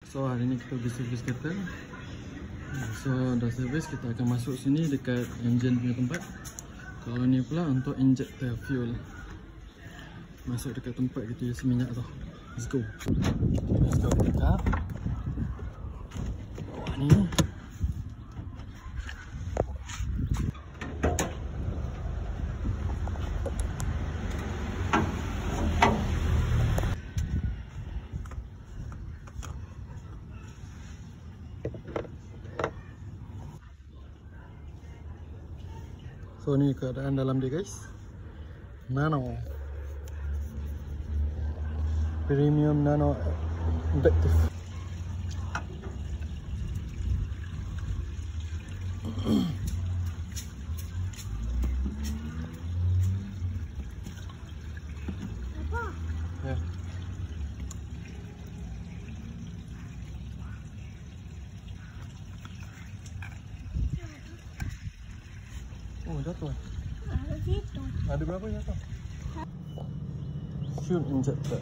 So hari ni kita pergi servis kereta. So dah servis, kita akan masuk sini dekat engine punya tempat. Kalau ni pula untuk injector fuel. Masuk dekat tempat kita isi minyak tu. Let's go. Let's go kita. Bawah ni. So ni keadaan dalam dia guys. Nano Premium Nano Active. Ya. Oh, jatuh. Ada situ. Ada berapa jatuh? Fuel injector.